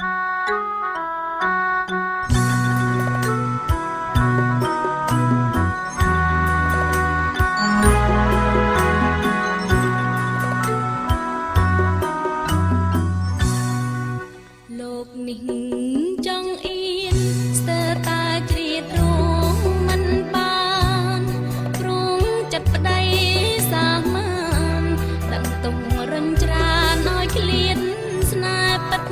លោកនេះចង់អៀនស្ទើរតែជ្រៀតរងមិនបានព្រោះចិត្តប្តីសាមានដឹងទុំរិញច្រានឲ្យឃ្លានស្នេហ៍ពិត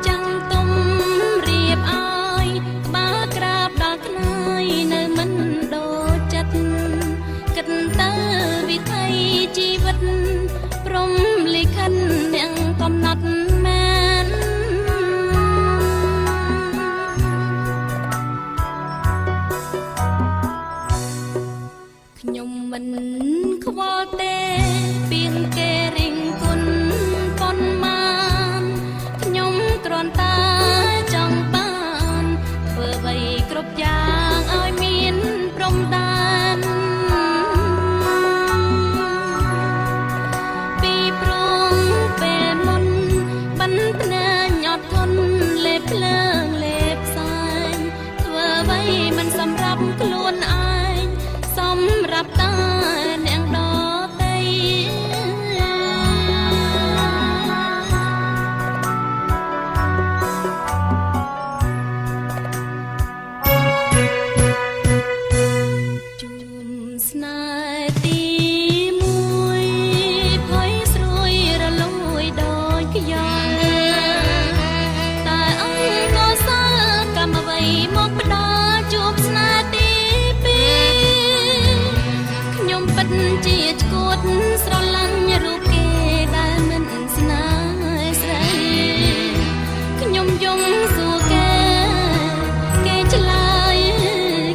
ចាំងទុំរៀបឲ្យក្បាលក្រាបដល់ក្នើយនៅមិនដូចចិត្តគិតទៅវិថីជីវិតព្រមលិខិតទាំងកំណត់មែនខ្ញុំមិនខ្វល់ទេពីងគេរិញគុណប៉ុន្មានខ្ញុំគ្រាន់តែចង់បានធ្វើអ្វីគ្រប់យ៉ាងឲ្យមានព្រំដែនភ្នែកអត់ធន់លេបភ្លើងលេបផ្សែងធ្វើអ្វីមិនសម្រាប់ខ្លួនឯងសម្រាប់តែអ្នកដទៃជុំស្នេហ៍ទីមួយភ័យស្រួយរលួយដូចខ្យល់មកផ្ដល់ជួបស្នេហ៍ទីពីរខ្ញុំពិតជាឆ្កួតស្រឡាញ់រូបគេដែលមិនស្នេហ៍ស្រីខ្ញុំយំសួរគេឆ្លើយ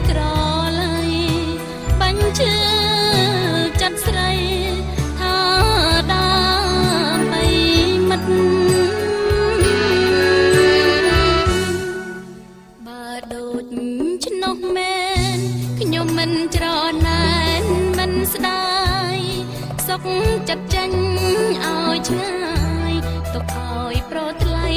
ក្រឡៃបាញ់ឈឺចិត្តស្រីថាដើម្បីមិត្តដូចឆ្នោះមែនខ្ញុំមិនច្រណែនមិនស្ដាយសុខចិត្តចាញ់ឲ្យឆ្ងាយទុកឲ្យប្រថ្លៃ